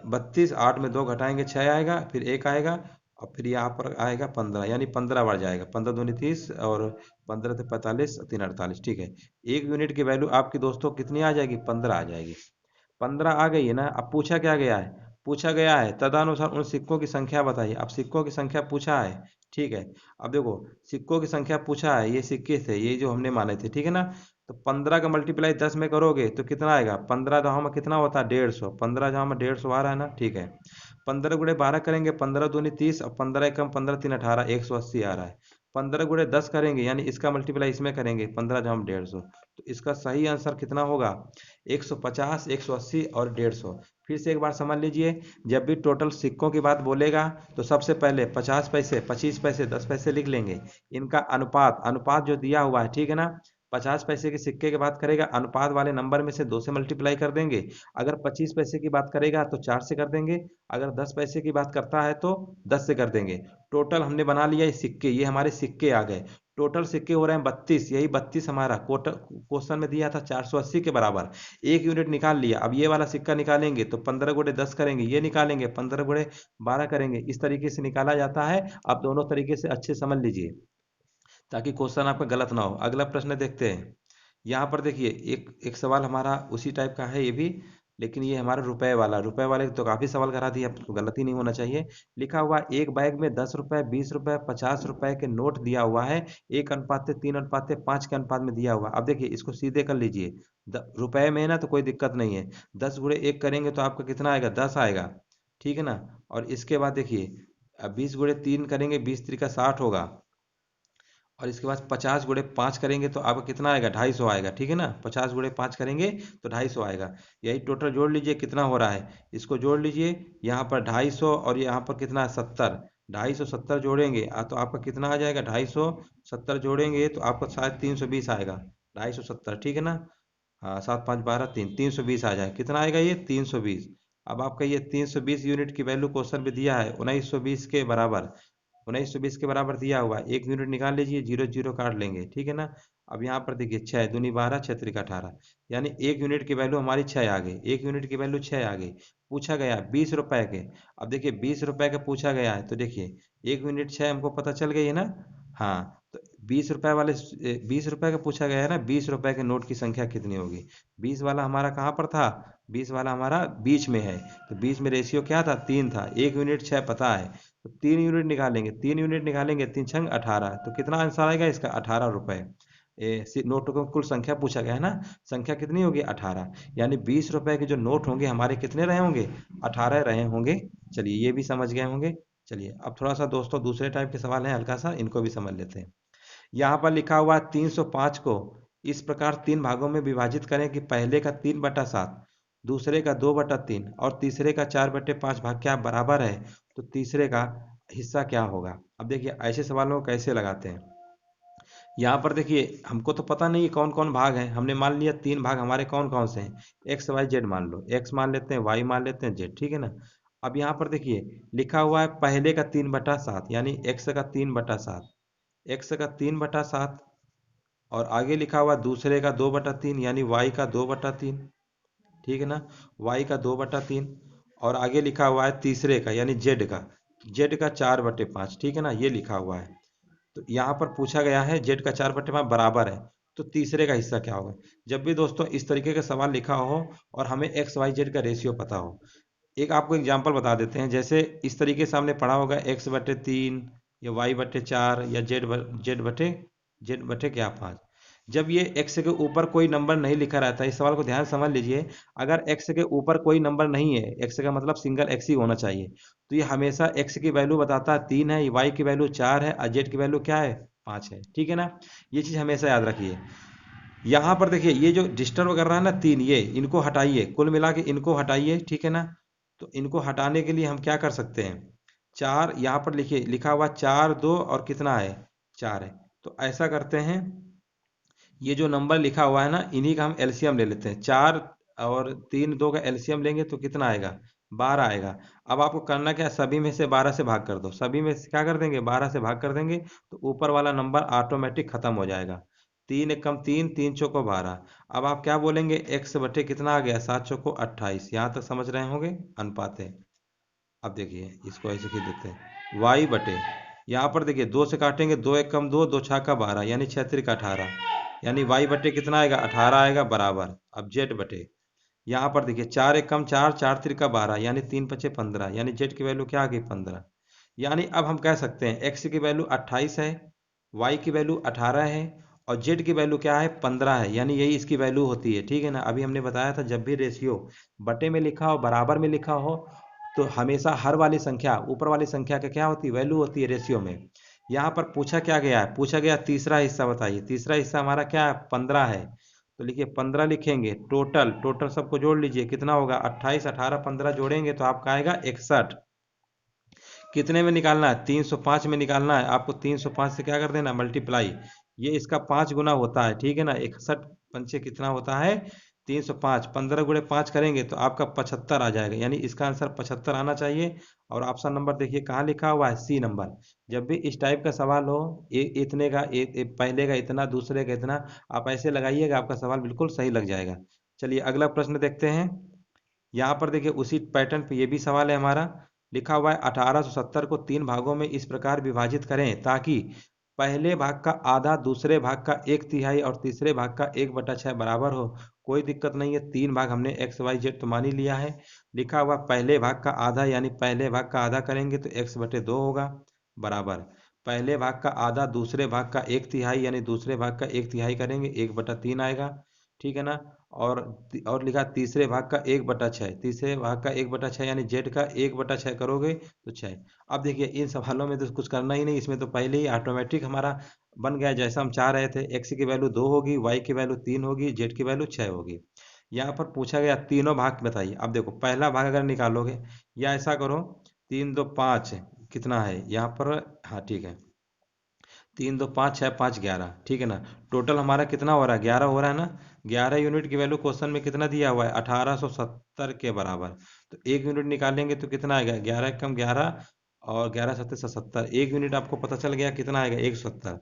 32, 8 में 2 घटाएंगे 6 आएगा, फिर 1 आएगा, और फिर यहाँ पर आएगा 15, यानी 15 बार जाएगा, 15 दूनी 30, और 15 से 45, 3 48, ठीक है। एक यूनिट की वैल्यू आपकी दोस्तों कितनी आ जाएगी, 15 आ जाएगी। 15 आ गई है ना। अब पूछा क्या गया है, पूछा गया है तदनुसार उन सिक्कों की संख्या बताइए। अब सिक्कों की संख्या पूछा है, ठीक है। अब देखो, सिक्कों की संख्या पूछा है, ये सिक्के थे, ये जो हमने माने थे, ठीक है ना। तो 15 का मल्टीप्लाई 10 में करोगे तो कितना आएगा, 15 जहाँ में कितना होता है, 150, 15 जहाँ में 150 आ रहा है ना, ठीक है। 15 × 12 करेंगे, 15 दूनी 30, और 15 एकम 15 3 18, 180 आ रहा है। 15 × 10 करेंगे, यानी इसका मल्टीप्लाई इसमें करेंगे, 15 जहाँ 150, तो इसका सही आंसर कितना होगा, 150, 180 और 150। फिर से एक बार समझ लीजिए, जब भी टोटल सिक्कों की बात बोलेगा तो सबसे पहले 50 पैसे, 25 पैसे, 10 पैसे लिख लेंगे। इनका अनुपात, अनुपात जो दिया हुआ है, ठीक है ना। 50 पैसे के सिक्के की बात करेगा, अनुपात वाले नंबर में से 2 से मल्टीप्लाई कर देंगे। अगर 25 पैसे की बात करेगा तो 4 से कर देंगे। अगर 10 पैसे की बात करता है तो 10 से कर देंगे। टोटल हमने बना लिया ये सिक्के, ये हमारे सिक्के आ गए। टोटल सिक्के हो रहे हैं 32, यही 32 हमारा क्वेश्चन में दिया था 480 के बराबर। एक यूनिट निकाल लिया। अब ये वाला सिक्का निकालेंगे तो 15 × 10 करेंगे, ये निकालेंगे 15 × 12 करेंगे, इस तरीके से निकाला जाता है। आप दोनों तरीके से अच्छे समझ लीजिए ताकि क्वेश्चन आपका गलत ना हो। अगला प्रश्न देखते हैं। यहाँ पर देखिए, एक एक सवाल हमारा उसी टाइप का है ये भी, लेकिन ये हमारा रुपए वाला, रुपए वाले तो काफी सवाल करा दिया, अब तो गलती नहीं होना चाहिए। लिखा हुआ एक बैग में 10 रुपए, 20 रुपए, 50 रुपए के नोट दिया हुआ है, 1:3:5 के अनुपात में दिया हुआ। अब देखिए इसको सीधे कर लीजिए, रुपए में है ना तो कोई दिक्कत नहीं है। 10 × 1 करेंगे तो आपका कितना आएगा, 10 आएगा, ठीक है ना। और इसके बाद देखिए, अब 20 × 3 करेंगे, 20 × 3 = 60 होगा। और इसके बाद 50 × 5 करेंगे तो आपका कितना आएगा, 250 आएगा, ठीक है ना। 50 × 5 करेंगे तो 250 आएगा। यही टोटल जोड़ लीजिए कितना हो रहा है, इसको जोड़ लीजिए। यहाँ पर 250 और यहाँ पर कितना है, 70, 250 70 जोड़ेंगे तो आपका कितना आ जाएगा, 250 70 जोड़ेंगे तो आपका शायद 320 आएगा। 250 70, ठीक है ना। हाँ, 7 5 12 3, 320 आ जाए, कितना आएगा ये, 320। अब आपका ये 320 यूनिट की वैल्यू क्वेश्चन में दिया है 1920 के बराबर, 1920 के बराबर दिया हुआ है। एक यूनिट निकाल लीजिए, जीरो जीरो काट लेंगे, ठीक है ना। अब यहाँ पर देखिए, 6 दूनी 12, 6 त्रिक 18, यानी एक यूनिट की वैल्यू हमारी 6 आ गई, एक यूनिट की वैल्यू 6 आ गई। पूछा गया 20 रुपए के। अब देखिए 20 रुपए का पूछा गया है तो देखिए, एक यूनिट 6 हमको पता चल गई है ना। हाँ, तो 20 रुपए वाले, 20 रुपए का पूछा गया है ना, 20 रुपए के नोट की संख्या कितनी होगी। 20 वाला हमारा कहाँ पर था, 20 वाला हमारा बीच में है, तो बीच में रेशियो क्या था, 3 था। एक यूनिट 6 पता है, तो 3 यूनिट निकालेंगे, 3 यूनिट निकालेंगे, 3×6 = 18, तो कितना आंसर आएगा इसका, 18 रुपए। नोटों की कुल संख्या पूछा गया है ना, संख्या कितनी होगी, 18, यानी 20 रुपए के जो नोट होंगे हमारे कितने रहे होंगे, 18 रहे होंगे। चलिए ये भी समझ गए होंगे। चलिए अब थोड़ा सा दोस्तों दूसरे टाइप के सवाल हैं, हल्का सा इनको भी समझ लेते हैं। यहाँ पर लिखा हुआ 305 को इस प्रकार 3 भागों में विभाजित करें कि पहले का 3/7, दूसरे का 2/3 और तीसरे का 4/5 भाग क्या बराबर है, तो तीसरे का हिस्सा क्या होगा। अब देखिए ऐसे सवालों को कैसे लगाते हैं। यहाँ पर देखिए, हमको तो पता नहीं कौन कौन भाग हैं, हमने मान लिया 3 भाग हमारे कौन कौन से हैं, एक्स वाई जेड मान लो, एक्स मान लेते हैं, वाई मान लेते हैं, जेड, ठीक है ना। अब यहाँ पर देखिए लिखा हुआ है पहले का 3/7, यानी एक्स का 3/7, एक्स का 3/7, और आगे लिखा हुआ दूसरे का 2/3, यानी वाई का 2/3, ठीक है ना, वाई का 2/3, और आगे लिखा हुआ है तीसरे का यानी जेड का 4/5, ठीक है ना, ये लिखा हुआ है। तो यहाँ पर पूछा गया है जेड का 4/5 बराबर है, तो तीसरे का हिस्सा क्या होगा। जब भी दोस्तों इस तरीके का सवाल लिखा हो और हमें एक्स वाई जेड का रेशियो पता हो, एक आपको एग्जांपल बता देते हैं। जैसे इस तरीके से हमने पढ़ा होगा, x/3 या y/4 या z बटे क्या 5। जब ये x के ऊपर कोई नंबर नहीं लिखा रहता है, इस सवाल को ध्यान से समझ लीजिए। अगर x के ऊपर कोई नंबर नहीं है, x का मतलब सिंगल x ही होना चाहिए, तो ये हमेशा x की वैल्यू बताता है 3 है, y की वैल्यू 4 है और z की वैल्यू क्या है 5 है। ठीक है ना, ये चीज़ हमेशा याद रखिए। यहाँ पर देखिए ये जो डिस्टर्ब कर रहा है ना 3, ये इनको हटाइए, कुल मिला के इनको हटाइए। ठीक है ना, तो इनको हटाने के लिए हम क्या कर सकते हैं, 4 यहाँ पर लिखिए, लिखा हुआ 4 2 और कितना है 4 है। तो ऐसा करते हैं, ये जो नंबर लिखा हुआ है ना इन्हीं का हम एलसीएम ले लेते हैं। 4 और 3 2 का एलसीएम लेंगे तो कितना आएगा 12 आएगा। अब आपको करना क्या है, सभी में से 12 से भाग कर दो, सभी में से क्या कर देंगे 12 से भाग कर देंगे, तो ऊपर वाला नंबर ऑटोमेटिक खत्म हो जाएगा। 3 एकम 3, 3 चौको 12। अब आप क्या बोलेंगे, x बटे कितना आ गया 7 चौको 28। यहाँ तक समझ रहे होंगे अनुपात है। अब देखिए इसको ऐसे खींच देते हैं, y बटे, यहाँ पर देखिए 2 से काटेंगे, 2 एकम 2, 2 छक्का 12 यानी 6 त्रिक 18, यानी y बटे कितना आएगा 18 आएगा बराबर। अब z बटे, यहाँ पर देखिए 4 एकम 4, 4 त्रिका 12 यानी 3 पचे 15, यानी z की वैल्यू क्या आ गई 15। यानी अब हम कह सकते हैं x की वैल्यू 28 है, y की वैल्यू 18 है और z की वैल्यू क्या है 15 है, यानी यही इसकी वैल्यू होती है। ठीक है ना, अभी हमने बताया था जब भी रेशियो बटे में लिखा हो, बराबर में लिखा हो, तो हमेशा हर वाली संख्या ऊपर वाली संख्या का क्या होती है वैल्यू होती है रेशियो में। यहाँ पर पूछा क्या गया है, पूछा गया तीसरा हिस्सा बताइए, तीसरा हिस्सा हमारा क्या है 15 है। तो लिखिए 15 लिखेंगे, टोटल टोटल सबको जोड़ लीजिए कितना होगा 28, 18 15 जोड़ेंगे तो आपका आएगा 61। कितने में निकालना है 305 में निकालना है आपको। 305 से क्या कर देना मल्टीप्लाई, ये इसका 5 गुना होता है। ठीक है ना, 61 पंचे कितना होता है 305, 15 गुणे 5 करेंगे तो आपका 75 आ जाएगा, यानी इसका आंसर 75 आना चाहिए। और ऑप्शन नंबर देखिए कहाँ लिखा हुआ है सी नंबर। जब भी इस टाइप का सवाल हो, इतने का पहले का इतना दूसरे का इतना, आप ऐसे लगाइएगा आपका सवाल बिल्कुल सही लग जाएगा। चलिए अगला प्रश्न देखते हैं। यहाँ पर देखिए उसी पैटर्न पे ये भी सवाल है हमारा। लिखा हुआ है 1870 को 3 भागों में इस प्रकार विभाजित करें ताकि पहले भाग का आधा दूसरे भाग का 1/3 और तीसरे भाग का 1/6 बराबर हो। कोई दिक्कत नहीं है, 3 भाग हमने एक्स वाई जेड तो मान ही लिया है। लिखा हुआ पहले भाग का आधा, यानी पहले भाग का आधा करेंगे तो x/2 होगा बराबर। पहले भाग का आधा दूसरे भाग का 1/3 यानी दूसरे भाग का 1/3 करेंगे 1/3 आएगा। ठीक है ना, और लिखा तीसरे भाग का 1/6, तीसरे भाग का 1/6 यानी जेड का 1/6 करोगे तो 6। अब देखिए इन सवालों में तो कुछ करना ही नहीं, इसमें तो पहले ही ऑटोमेटिक हमारा बन गया जैसा हम चाह रहे थे। एक्स की वैल्यू 2 होगी, वाई की वैल्यू 3 होगी, जेड की वैल्यू 6 होगी। यहाँ पर पूछा गया तीनों भाग बताइए। अब देखो पहला भाग अगर निकालोगे, या ऐसा करो 3 2 5 कितना है यहाँ पर, हाँ ठीक है 3 2 5 6 5 11। ठीक है ना, टोटल हमारा कितना हो रहा है 11 हो रहा है ना। 11 यूनिट की वैल्यू क्वेश्चन में कितना दिया हुआ है 1870 के बराबर। तो 1 यूनिट निकालेंगे तो कितना आएगा 11 कम 11 और 11 सत्तर 70, 1 यूनिट आपको पता चल गया कितना आएगा 170।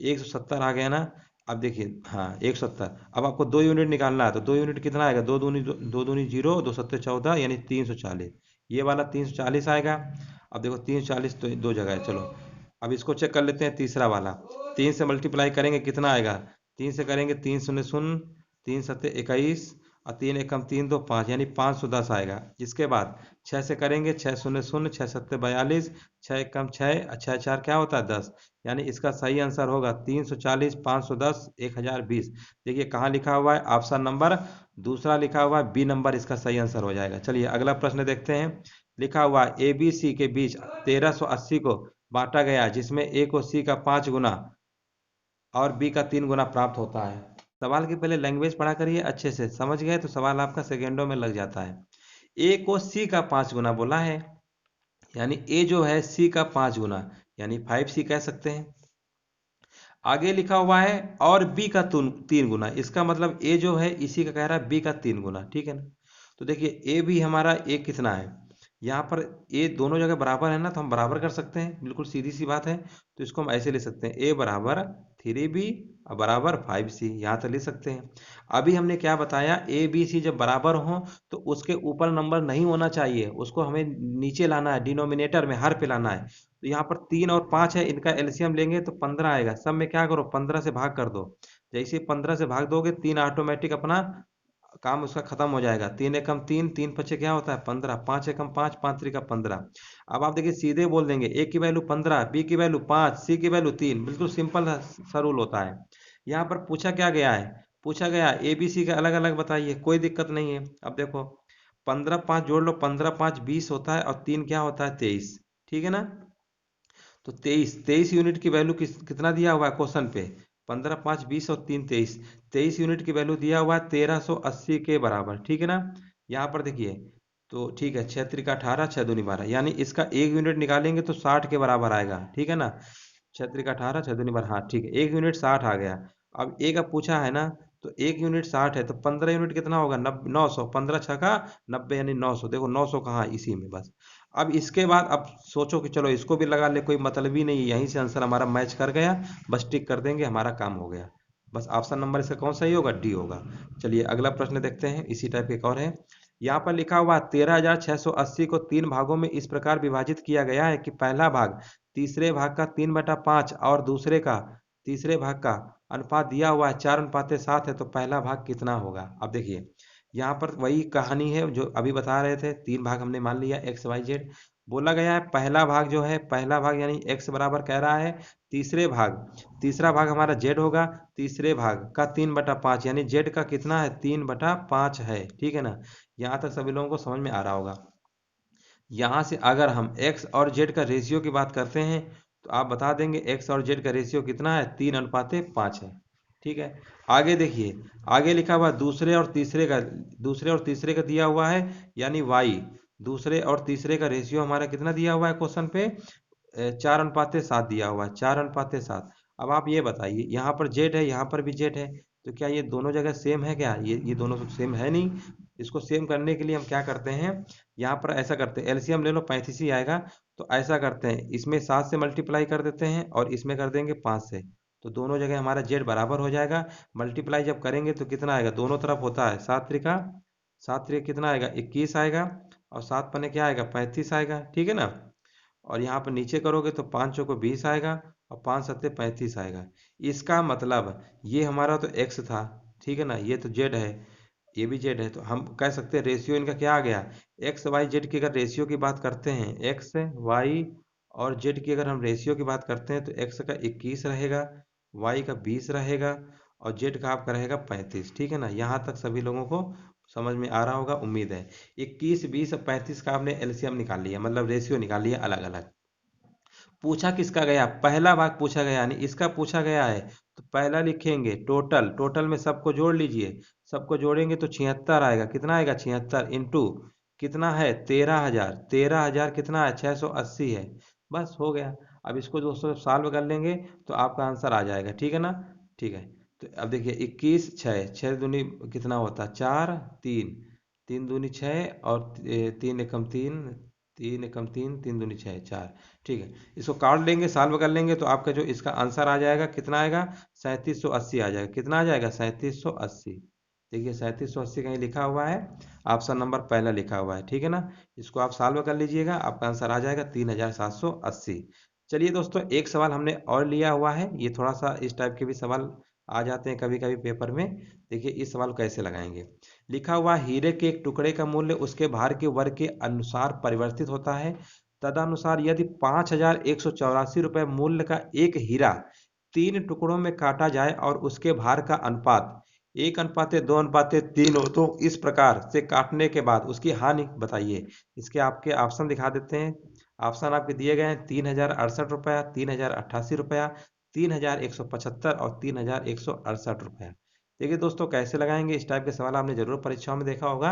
170 आ गया ना। अब देखिए हाँ 170। अब आपको 2 यूनिट निकालना है, तो 2 यूनिट कितना आएगा, दो दूनी जीरो, 2 सत्ते 14 यानी 340। ये वाला 340 आएगा। अब देखो 340 तो दो जगह है, चलो अब इसको चेक कर लेते हैं तीसरा वाला। 3 से मल्टीप्लाई करेंगे कितना आएगा, 3 से करेंगे 3 शून्य शून्य, 3 सत्ते 21 और 3 एकम 3 2 5 यानी 510 आएगा। इसके बाद 6 से करेंगे 6 शून्य शून्य, 6 सत्ते 42, 6 एकम 6, 6 4 क्या होता है 10, यानी इसका सही आंसर होगा 340 510 1020। देखिए कहाँ लिखा हुआ है ऑप्शन नंबर दूसरा लिखा हुआ है बी नंबर, इसका सही आंसर हो जाएगा। चलिए अगला प्रश्न देखते हैं। लिखा हुआ ए बी सी के बीच 1380 को बांटा गया जिसमें ए को सी का 5 गुना और बी का 3 गुना प्राप्त होता है। सवाल की पहले लैंग्वेज पढ़ा करिए अच्छे से, समझ गए तो सवाल आपका सेकेंडों में लग जाता है। ए को सी का 5 गुना बोला है, यानी ए जो है सी का 5 गुना, यानी 5c कह सकते हैं। आगे लिखा हुआ है और बी का 3 गुना, इसका मतलब ए जो है इसी का कह रहा है बी का 3 गुना। ठीक है ना, तो देखिए ए भी हमारा ए कितना है, यहाँ पर ए दोनों जगह बराबर है ना, तो हम बराबर कर सकते हैं, बिल्कुल सीधी सी बात है। तो इसको हम ऐसे ले सकते हैं ए बराबर 3b और बराबर 5c, यहाँ तक ले सकते हैं। अभी हमने क्या बताया, ए बी सी जब बराबर हो तो उसके ऊपर नंबर नहीं होना चाहिए, उसको हमें नीचे लाना है, डिनोमिनेटर में हर पे लाना है। तो यहाँ पर 3 और 5 है, इनका एलसीएम लेंगे तो 15 आएगा। सब में क्या करो 15 से भाग कर दो, जैसे 15 से भाग दोगे 3 ऑटोमेटिक अपना काम उसका खत्म हो जाएगा। 3 एकम 3, 3 पचे क्या होता है 15, 5 एकम 5, 5 त्रिका 15। अब आप देखिए सीधे बोल देंगे ए की वैल्यू 15, बी की वैल्यू 5, सी की वैल्यू 3। बिल्कुल सिंपल सा रूल होता है। यहाँ पर पूछा क्या गया है, पूछा गया ए बी सी का अलग अलग बताइए, कोई दिक्कत नहीं है। अब देखो 15 5 जोड़ लो, 15 5 20 होता है और 3 क्या होता है 23, ठीक है ना। तो 23 यूनिट की वैल्यू कितना दिया हुआ है क्वेश्चन पे, 15 5 20 और 3 23, 23 यूनिट की वैल्यू दिया हुआ है 1380 के बराबर, ठीक है ना। यहाँ पर देखिए तो ठीक है, 6 त्रिका 18, 6 दूनी 12, यानी इसका 1 यूनिट निकालेंगे तो 60 के बराबर आएगा, ठीक है ना। 6 त्रिका 18, 6 दूनी 12, हाँ ठीक है, 1 यूनिट 60 आ गया। अब एक अब पूछा है ना, तो 1 यूनिट 60 है तो 15 यूनिट कितना होगा, 900, 15 छका 90 यानी 900। देखो 900 कहाँ, इसी में बस। अब इसके बाद अब सोचो कि चलो इसको भी लगा ले, कोई मतलब ही नहीं है, यहीं से आंसर हमारा मैच कर गया, बस टिक कर देंगे, हमारा काम हो गया। बस ऑप्शन नंबर इसका कौन सा ही होगा, डी होगा। चलिए अगला प्रश्न देखते हैं, इसी टाइप के एक और है। यहाँ पर लिखा हुआ 13,680 को 3 भागों में इस प्रकार विभाजित किया गया है कि पहला भाग तीसरे भाग का 3/5 और दूसरे का तीसरे भाग का अनुपात दिया हुआ है 4:7 है, तो पहला भाग कितना होगा। अब देखिए यहाँ पर वही कहानी है जो अभी बता रहे थे, 3 भाग हमने मान लिया एक्स वाई जेड। बोला गया है पहला भाग जो है, पहला भाग यानी एक्स बराबर कह रहा है तीसरे भाग, तीसरा भाग हमारा जेड होगा, तीसरे भाग का 3/5 यानी जेड का कितना है 3/5 है, ठीक है ना। यहाँ तक सभी लोगों को समझ में आ रहा होगा। यहाँ से अगर हम x और z का रेशियो की बात करते हैं तो आप बता देंगे x और z का रेशियो कितना है, 3:5 है, ठीक है। आगे देखिए, आगे लिखा हुआ दूसरे और तीसरे का दिया हुआ है, यानी y, दूसरे और तीसरे का रेशियो हमारा कितना दिया हुआ है क्वेश्चन पे, 4:7 दिया हुआ है, 4:7। अब आप ये बताइए, यहाँ पर जेड है, यहाँ पर भी जेड है, तो क्या ये दोनों जगह सेम है क्या, ये दोनों तो सेम है नहीं। इसको सेम करने के लिए हम क्या करते हैं, यहाँ पर ऐसा करते हैं, एलसीएम ले लो 35 ही आएगा। तो ऐसा करते हैं, इसमें 7 से मल्टीप्लाई कर देते हैं और इसमें कर देंगे 5 से, तो दोनों जगह हमारा जेड बराबर हो जाएगा। मल्टीप्लाई जब करेंगे तो कितना आएगा, दोनों तरफ होता है 7 त्रिका कितना आएगा 21 आएगा, और 7 पन्ने क्या आएगा 35 आएगा, ठीक है ना। और यहाँ पर नीचे करोगे तो 5 चौको 20 आएगा और 5 सत्ते 35 आएगा। इसका मतलब ये हमारा तो x था, ठीक है ना, ये तो z है, ये भी z है, तो हम कह सकते हैं रेशियो इनका क्या आ गया, एक्स वाई जेड की अगर रेशियो की बात करते हैं, एक्स वाई और जेड की अगर हम रेशियो की बात करते हैं तो एक्स का 21 रहेगा, वाई का 20 रहेगा और जेड का आपका रहेगा 35, ठीक है ना। यहाँ तक सभी लोगों को समझ में आ रहा होगा, उम्मीद है। 21 20 और 35 का आपने एलसीएम निकाल लिया, मतलब रेशियो निकाल लिया अलग अलग। पूछा किसका गया, पहला भाग पूछा गया, यानी इसका पूछा गया है, तो पहला लिखेंगे टोटल, टोटल में सबको जोड़ लीजिए, सबको जोड़ेंगे तो 76 आएगा, कितना आएगा 76 इंटू कितना है 13,000, 13,000 कितना है 680 है, बस हो गया। अब इसको दोस्तों सॉल्व कर लेंगे तो आपका आंसर आ जाएगा, ठीक है ना। ठीक है, तो अब देखिए 21 6, 6 दूनी कितना होता है 4, 3, 3 दूनी 6 और 3 एकम 3, 3 एकम 3, 3 दूनी 6 4, ठीक है। इसको काट लेंगे, सॉल्व कर लेंगे तो आपका जो इसका आंसर आ जाएगा कितना आएगा 3780 आ जाएगा, कितना आ जाएगा 3780। देखिए 3780 कहीं लिखा हुआ है, ऑप्शन नंबर पहला लिखा हुआ है, ठीक है ना। इसको आप सॉल्व कर लीजिएगा, आपका आंसर आ जाएगा 3780। चलिए दोस्तों, एक सवाल हमने और लिया हुआ है, ये थोड़ा सा इस टाइप के भी सवाल आ जाते हैं कभी कभी पेपर में। देखिए इस सवाल को कैसे लगाएंगे। लिखा हुआ हीरे के एक टुकड़े का मूल्य उसके भार के वर्ग के अनुसार परिवर्तित होता है, तदनुसार यदि 5,184 रुपये मूल्य का एक हीरा 3 टुकड़ों में काटा जाए और उसके भार का अनुपात 1:2:3 हो, तो इस प्रकार से काटने के बाद उसकी हानि बताइए। इसके आपके ऑप्शन दिखा देते हैं। ऑप्शन आपके दिए गए हैं 3,068 रुपया, 3,088 रुपया, 3,175 और 3,168 रुपया। देखिए दोस्तों कैसे लगाएंगे, इस टाइप के सवाल आपने जरूर परीक्षाओं में देखा होगा।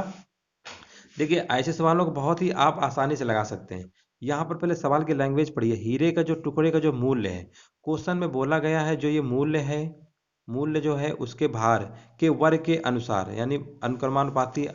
देखिए ऐसे सवालों को बहुत ही आप आसानी से लगा सकते हैं। यहाँ पर पहले सवाल की लैंग्वेज पढ़िए, हीरे का जो टुकड़े का जो मूल्य है, क्वेश्चन में बोला गया है जो ये मूल्य है, मूल्य जो है उसके भार के वर्ग के अनुसार, यानी अनुक्रमानुपाती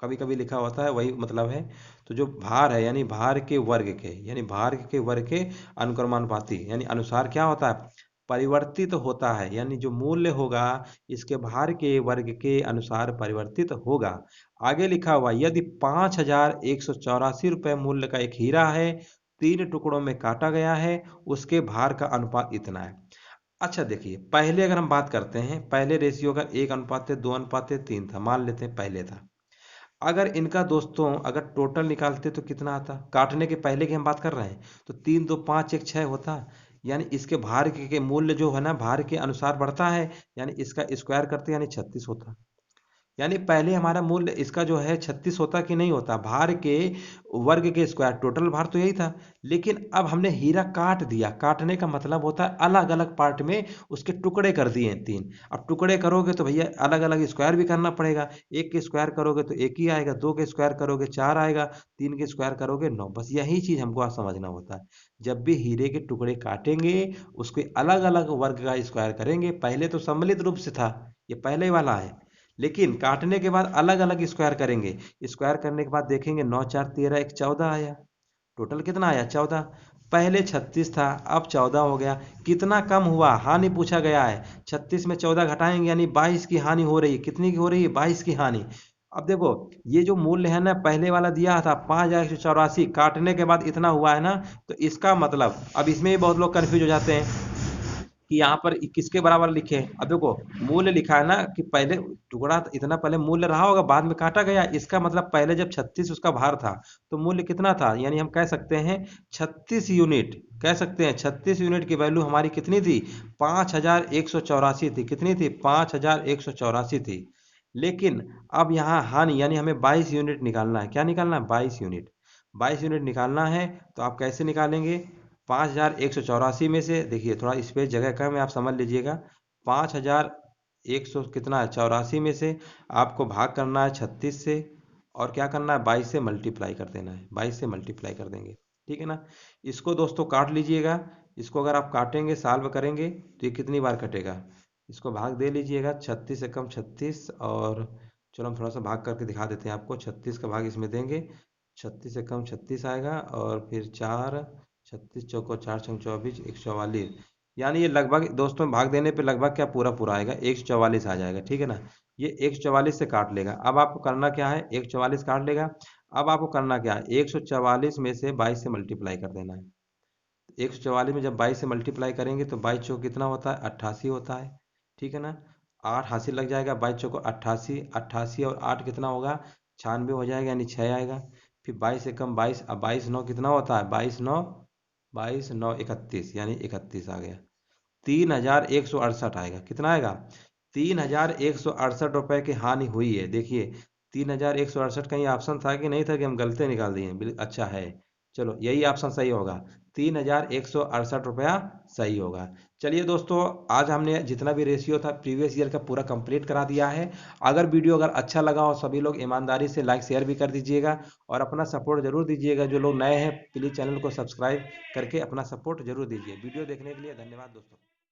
कभी कभी लिखा होता है, वही मतलब है। तो जो भार है यानी भार के वर्ग के, यानी भार के वर्ग के अनुक्रमानुपाती, यानी अनुसार क्या होता है परिवर्तित होता है, यानी जो मूल्य होगा इसके भार के वर्ग के अनुसार परिवर्तित होगा। आगे लिखा हुआ यदि 5,184 रुपये मूल्य का एक हीरा है, 3 टुकड़ों में काटा गया है, उसके भार का अनुपात इतना है। अच्छा देखिए, पहले अगर हम बात करते हैं, पहले रेशियो अगर 1:2:3 था, मान लेते हैं पहले था। अगर इनका दोस्तों अगर टोटल निकालते तो कितना आता, काटने के पहले की हम बात कर रहे हैं, तो 3 2 5 1 6 होता। यानी इसके भार के मूल्य जो है ना, भार के अनुसार बढ़ता है, यानी इसका स्क्वायर करते यानी 36 होता। यानी पहले हमारा मूल्य इसका जो है 36 होता कि नहीं होता, भार के वर्ग के स्क्वायर, टोटल भार तो यही था। लेकिन अब हमने हीरा काट दिया, काटने का मतलब होता है अलग अलग पार्ट में उसके टुकड़े कर दिए हैं तीन। अब टुकड़े करोगे तो भैया अलग अलग स्क्वायर भी करना पड़ेगा। एक के स्क्वायर करोगे तो एक ही आएगा, दो के स्क्वायर करोगे चार आएगा, तीन के स्क्वायर करोगे नौ। बस यही चीज हमको आज समझना होता है। जब भी हीरे के टुकड़े काटेंगे, उसके अलग अलग वर्ग का स्क्वायर करेंगे। पहले तो सम्मिलित रूप से था, ये पहले वाला है, लेकिन काटने के बाद अलग अलग स्क्वायर करेंगे। स्क्वायर करने के बाद देखेंगे 9 4 13 1 14 आया। टोटल कितना आया 14। पहले 36 था, अब 14 हो गया। कितना कम हुआ, हानि पूछा गया है। 36 में 14 घटाएंगे यानी 22 की हानि हो रही है। कितनी की हो रही है, 22 की हानि। अब देखो, ये जो मूल्य है ना, पहले वाला दिया था 5184, काटने के बाद इतना हुआ है ना, तो इसका मतलब अब इसमें भी बहुत लोग कंफ्यूज हो जाते हैं कि यहाँ पर किसके बराबर लिखे। अब देखो, मूल्य लिखा है ना कि पहले टुकड़ा इतना पहले मूल्य रहा होगा, बाद में काटा गया। इसका मतलब पहले जब 36 उसका भार था, तो मूल्य कितना था, यानी हम कह सकते हैं 36 यूनिट। कह सकते हैं 36 यूनिट की वैल्यू हमारी कितनी थी, 5184 थी। कितनी थी, 5184 थी। लेकिन अब यहाँ हानि, यानी हमें 22 यूनिट निकालना है। क्या निकालना है, 22 यूनिट। 22 यूनिट निकालना है, तो आप कैसे निकालेंगे। 5184 में से देखिए, थोड़ा स्पेस जगह कम है, आप समझ लीजिएगा। 5100 कितना है, 84 में से आपको भाग करना है 36 से, और क्या करना है, 22 से मल्टीप्लाई कर देना है। 22 से मल्टीप्लाई कर देंगे, ठीक है ना। इसको दोस्तों काट लीजिएगा। इसको अगर आप काटेंगे, सॉल्व करेंगे, तो ये कितनी बार कटेगा। इसको भाग दे लीजिएगा, 36 से कम 36, और चलो हम थोड़ा सा भाग करके दिखा देते हैं आपको। 36 का भाग इसमें देंगे, 36 से कम 36 आएगा, और फिर चार, 36 चौको 4 छंग 24, 144। यानी ये लगभग दोस्तों भाग देने पे लगभग क्या पूरा पूरा आएगा, 144 आ जाएगा, ठीक है ना। ये 144 से काट लेगा। अब आपको करना क्या है, 144 काट लेगा। अब आपको करना क्या है, 144 में से 22 से मल्टीप्लाई कर देना है। 144 में जब 22 से मल्टीप्लाई करेंगे तो 22 चौक कितना होता है, 88 होता है, ठीक है ना। 8 हासिल लग जाएगा, 22 चौको 88, 88 और 8 कितना होगा, 96 हो जाएगा, यानी 6 आएगा। फिर 22 से कम 22, अब 22 9 कितना होता है, 22 9 31, यानी 31 आ गया। 3168 आएगा। कितना आएगा, 3168 रुपए की हानि हुई है। देखिए, 3168 कहीं ऑप्शन था कि नहीं था, कि हम गलती निकाल दिए, अच्छा है। चलो, यही ऑप्शन सही होगा, 3168 रुपया सही होगा। चलिए दोस्तों, आज हमने जितना भी रेशियो था प्रीवियस ईयर का पूरा कंप्लीट करा दिया है। अगर वीडियो अगर अच्छा लगा हो, सभी लोग ईमानदारी से लाइक शेयर भी कर दीजिएगा, और अपना सपोर्ट जरूर दीजिएगा। जो लोग नए हैं, प्लीज़ चैनल को सब्सक्राइब करके अपना सपोर्ट जरूर दीजिए। वीडियो देखने के लिए धन्यवाद दोस्तों।